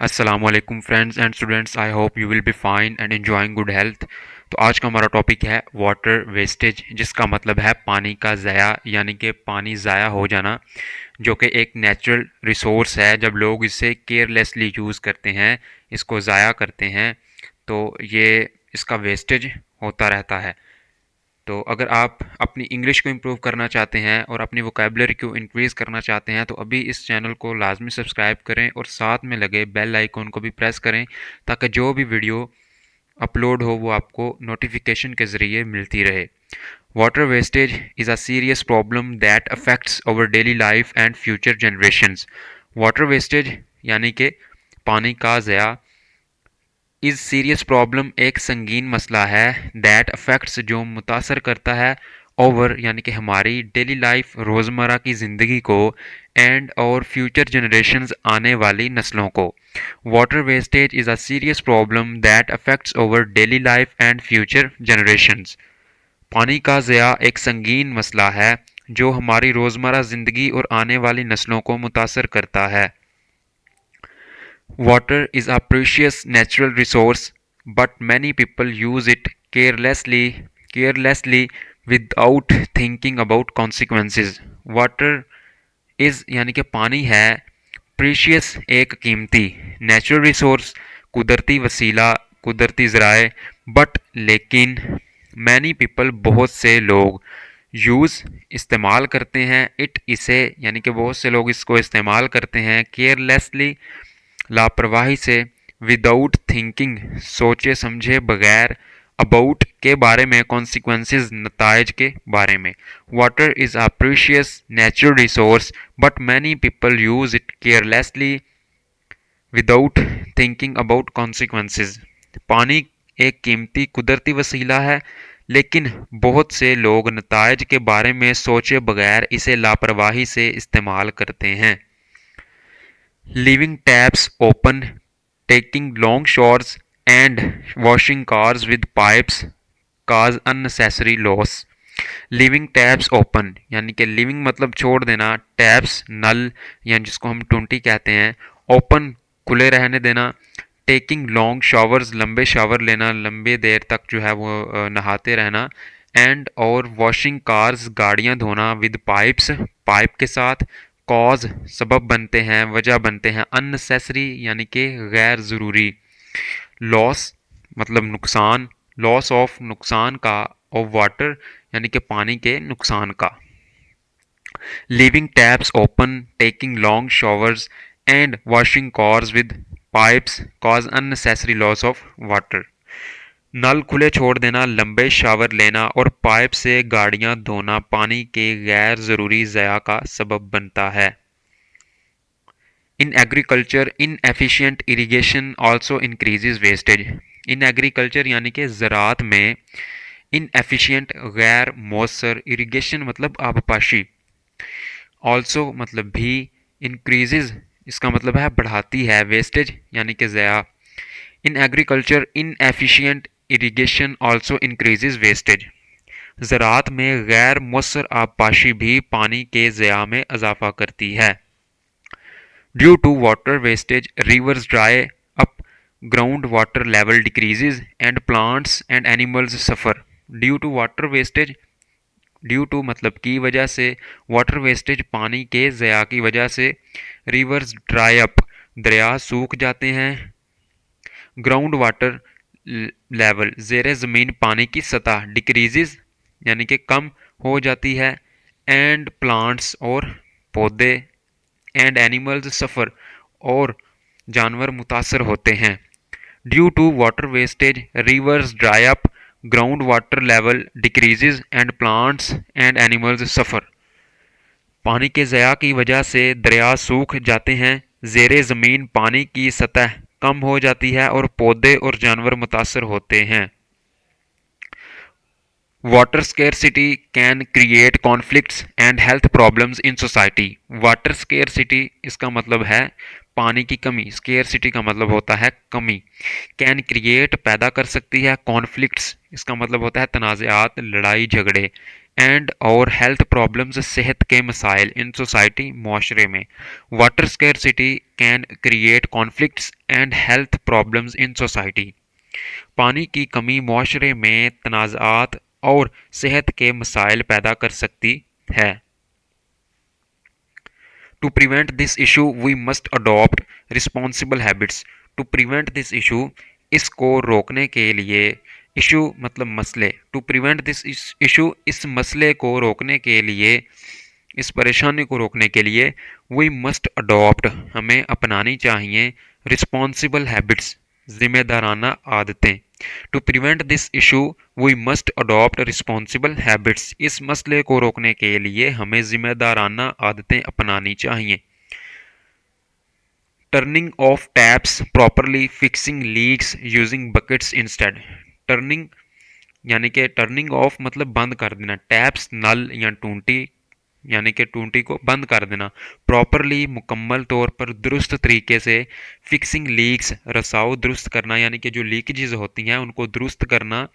Aslam friends and students, I hope you will be fine and enjoying good health. तो आज का हमारा topic है वाटर वेस्टेज, जिसका मतलब है पानी का ज़ाया, यानी कि पानी ज़ाया हो जाना, जो कि एक नेचुरल रिसोर्स है। जब लोग इसे केयरलेसली यूज़ करते हैं, इसको ज़ाया करते हैं, तो ये इसका वेस्टेज होता रहता है। तो अगर आप अपनी इंग्लिश को इम्प्रूव करना चाहते हैं और अपनी वोकेबलरी को इंक्रीज़ करना चाहते हैं, तो अभी इस चैनल को लाजमी सब्सक्राइब करें और साथ में लगे बेल आइकॉन को भी प्रेस करें, ताकि जो भी वीडियो अपलोड हो वो आपको नोटिफिकेशन के ज़रिए मिलती रहे। Water wastage is a serious problem that affects our daily life and future generations. Water wastage यानी कि पानी का ज़या इज़ सीरियस प्रॉब्लम, एक संगीन मसला है, दैट अफेक्ट्स जो मुतासर करता है, ओवर यानी कि हमारी डेली लाइफ रोज़मर्रा की ज़िंदगी को, एंड और फ्यूचर जनरेशंस आने वाली नस्लों को। Water wastage is a serious problem that affects over daily life and future generations. पानी का ज़या एक संगीन मसला है जो हमारी रोज़मर्रा ज़िंदगी और आने वाली नस्लों को मुतासर करता है। Water is a precious natural resource, but many people use it carelessly without thinking about consequences. Water is यानी कि पानी है, प्रीशियस एक कीमती, नेचुरल रिसोर्स कुदरती वसीला, कुदरती ज़राए, बट लेकिन मैनी पीपल बहुत से लोग यूज़ इस्तेमाल करते हैं इट इसे, यानी कि बहुत से लोग इसको इस्तेमाल करते हैं केयरलेसली, लापरवाही से, विदाउट थिंकिंग सोचे समझे बगैर, अबाउट के बारे में, कॉन्सिक्वेंसेस नताइज के बारे में। Water is a precious natural resource but many people use it carelessly without thinking about consequences. पानी एक कीमती कुदरती वसीला है, लेकिन बहुत से लोग नताइज के बारे में सोचे बगैर इसे लापरवाही से इस्तेमाल करते हैं। Leaving taps open, taking long showers, and washing cars with pipes cause unnecessary loss. Living taps open यानी कि लिविंग मतलब छोड़ देना, टैप्स नल यानी जिसको हम टूंटी कहते हैं, ओपन खुले रहने देना, टेकिंग लॉन्ग शावर्स लंबे शावर लेना, लंबे देर तक जो है वो नहाते रहना, एंड और वॉशिंग कार्स गाड़ियां धोना, विद पाइप्स पाइप के साथ, कॉज सबब बनते हैं, वजह बनते हैं, अननेसेसरी यानी कि गैर ज़रूरी, लॉस मतलब नुकसान, लॉस ऑफ नुकसान का, ऑफ वाटर यानी कि पानी के नुकसान का। Leaving taps open, taking long showers and washing cars with pipes cause unnecessary loss of water. नल खुले छोड़ देना, लंबे शावर लेना और पाइप से गाड़ियां धोना पानी के गैर ज़रूरी ज़या का सबब बनता है। इन agriculture inefficient irrigation also increases wastage. In agriculture यानी कि ज़राअत में, इनएफिशिएंट गैर मौसर, इरिगेशन मतलब आबपाशी, आल्सो मतलब भी, इंक्रीजेज इसका मतलब है बढ़ाती है, वेस्टेज यानी कि ज़या। In agriculture inefficient irrigation also increases wastage. ज़राअत में गैर मौसर आबपाशी भी पानी के ज़या में इजाफा करती है। Due to water wastage rivers dry up, ground water level decreases and plants and animals suffer. Due to water wastage, due to मतलब की वजह से, वाटर वेस्टेज पानी के ज़या की वजह से, रिवर्स ड्राई अप दरिया सूख जाते हैं, ग्राउंड वाटर लेवल ज़ेर ज़मीन पानी की सतह, डिक्रीजेज यानी कि कम हो जाती है, एंड प्लांट्स और पौधे, एंड एनिमल्स सफ़र और जानवर मुतासर होते हैं। Due to water wastage rivers dry up, ground water level decreases and plants and animals suffer. पानी के ज़या की वजह से दरिया सूख जाते हैं, ज़ेर ज़मीन पानी की सतह कम हो जाती है और पौधे और जानवर मुतासर होते हैं। Water scarcity can create conflicts and health problems in society. Water scarcity इसका मतलब है पानी की कमी, स्केरसिटी का मतलब होता है कमी, कैन क्रिएट पैदा कर सकती है, कॉन्फ्लिक्ट्स इसका मतलब होता है तनाज़ात, लड़ाई झगड़े, एंड और हेल्थ प्रॉब्लम्स, सेहत के मसाइल इन सोसाइटी, माशरे में। Water scarcity can create conflicts and health problems in society. पानी की कमी माशरे में तनाज़ात और सेहत के मसाइल पैदा कर सकती है। To prevent this issue we must adopt responsible habits. To prevent this issue, इसको रोकने के लिए, इशू मतलब मसले, टू प्रिवेंट दिस इशू, इस मसले को रोकने के लिए, इस परेशानी को रोकने के लिए वी मस्ट अडॉप्ट, हमें अपनानी चाहिए रिस्पॉन्सिबल हैबिट्स, जिम्मेदाराना आदतें। To prevent this issue we must adopt responsible habits, इस मसले को रोकने के लिए हमें जिम्मेदाराना आदतें अपनानी चाहिए। Turning off taps properly, fixing leaks using buckets instead. Turning यानी कि टर्निंग ऑफ मतलब बंद कर देना, टैप्स नल या टूंटी यानी कि टूंटी को बंद कर देना। प्रॉपरली मुकम्मल तौर पर दुरुस्त तरीके से। फिक्सिंग लीक्स रसाव दुरुस्त करना यानी कि जो लीकेजेस होती हैं उनको दुरुस्त करना।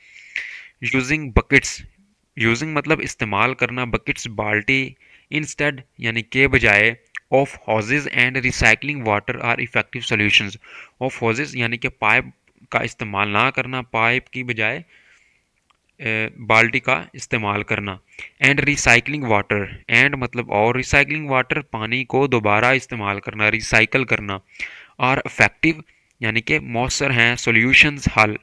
यूजिंग बकेट्स, यूजिंग मतलब इस्तेमाल करना, बकेट्स बाल्टी, इंस्टेड यानी के बजाय, of hoses and recycling water are effective solutions. Of hoses यानी कि पाइप का इस्तेमाल ना करना, पाइप की बजाय बाल्टी का इस्तेमाल करना। एंड रिसाइकलिंग वाटर, एंड मतलब और, रिसाइकलिंग वाटर पानी को दोबारा इस्तेमाल करना, रिसाइकल करना। आर इफेक्टिव यानी कि मौसर हैं, सॉल्यूशंस हल।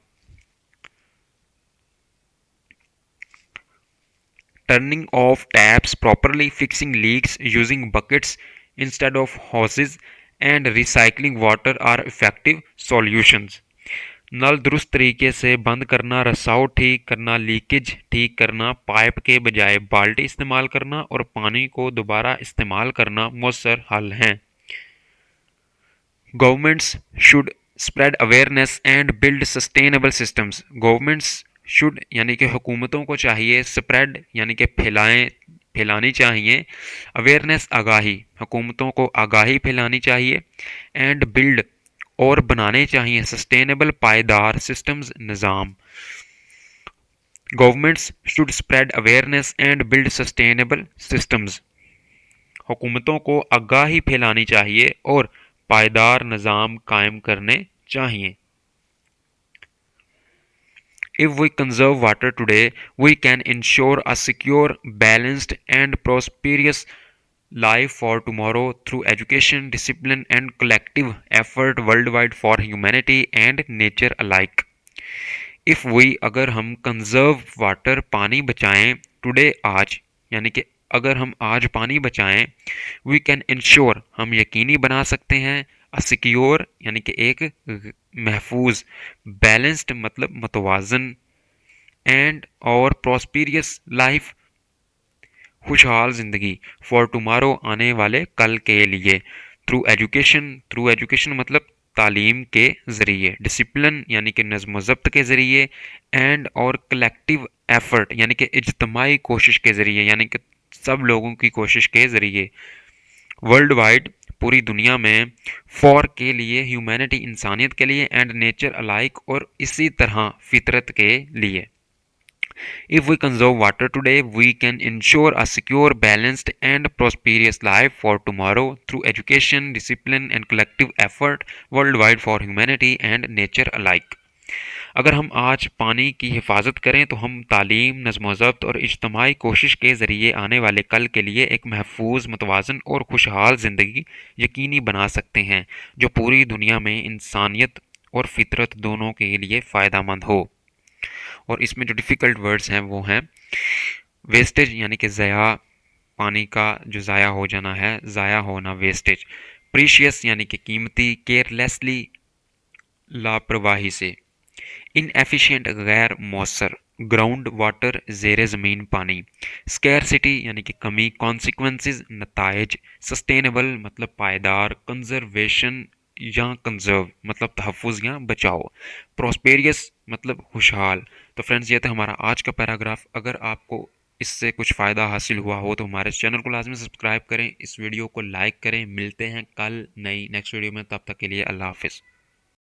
Turning off taps properly, fixing leaks using buckets instead of hoses and recycling water are effective solutions. नल दुरुस्त तरीके से बंद करना, रसाव ठीक करना, लीकेज ठीक करना, पाइप के बजाय बाल्टी इस्तेमाल करना और पानी को दोबारा इस्तेमाल करना मौसर हल हैं। Governments should spread awareness and build sustainable systems. Governments should यानी कि हुकूमतों को चाहिए, स्प्रेड यानी कि फैलानी चाहिए, अवेयरनेस आगाही, हुकूमतों को आगाही फैलानी चाहिए, एंड बिल्ड और बनाने चाहिए सस्टेनेबल पायदार सिस्टम्स निज़ाम। Governments should spread awareness and build sustainable systems, हुकूमतों को आगाही फैलानी चाहिए और पायदार निज़ाम कायम करने चाहिए। If we conserve water today, we can ensure a secure, balanced, and prosperous life for tomorrow through education, discipline, and collective effort worldwide for humanity and nature alike. If we, अगर हम conserve water, पानी बचाएं, today आज यानी कि अगर हम आज पानी बचाएं, we can ensure, हम यकीनी बना सकते हैं, सिक्योर यानी कि एक महफूज, बैलेंस्ड मतलब मतवाजन, एंड और प्रॉस्पेरियस लाइफ खुशहाल ज़िंदगी, फॉर टुमारो आने वाले कल के लिए। थ्रू एजुकेशन मतलब तालीम के ज़रिए, डिसिप्लिन यानी कि नज़्म ज़ब्त के ज़रिए, एंड और कलेक्टिव एफर्ट यानी कि इज्तमाही कोशिश के ज़रिए यानी कि सब लोगों की कोशिश के ज़रिए, वर्ल्ड वाइड पूरी दुनिया में, फॉर के लिए ह्यूमैनिटी इंसानियत के लिए, एंड नेचर अलाइक और इसी तरह फितरत के लिए। If we conserve water today, we can ensure a secure, balanced, and prosperous life for tomorrow through education, discipline, and collective effort worldwide for humanity and nature alike. अगर हम आज पानी की हिफाजत करें तो हम तालीम, नज़्म ज़ब्त और इज्तमाही कोशिश के ज़रिए आने वाले कल के लिए एक महफूज, मुतवाज़न और खुशहाल ज़िंदगी यकीनी बना सकते हैं जो पूरी दुनिया में इंसानियत और फितरत दोनों के लिए फ़ायदेमंद हो। और इसमें जो डिफ़िकल्ट वर्ड्स हैं वो हैं वेस्टेज यानी कि ज़या, पानी का जो ज़ाया हो जाना है, ज़ाया होना, वेस्टेज। प्रीशियस यानी कि कीमती, केयरलेसली लापरवाही से। इनएफिशिएंट गैर मौसर, ग्राउंड वाटर ज़ेर ज़मीन पानी। स्कैरसिटी यानी कि कमी, कॉन्सिक्वेंसेस नताइज, सस्टेनेबल मतलब पायदार, कंजर्वेशन या कंजर्व मतलब तहफ़्फ़ुज़ या बचाओ, प्रॉस्पेरियस मतलब खुशहाल। तो फ्रेंड्स ये था हमारा आज का पैराग्राफ। अगर आपको इससे कुछ फ़ायदा हासिल हुआ हो तो हमारे चैनल को लाजमी सब्सक्राइब करें, इस वीडियो को लाइक करें। मिलते हैं कल नई नेक्स्ट वीडियो में, तब तक के लिए अल्लाह हाफ़िज़।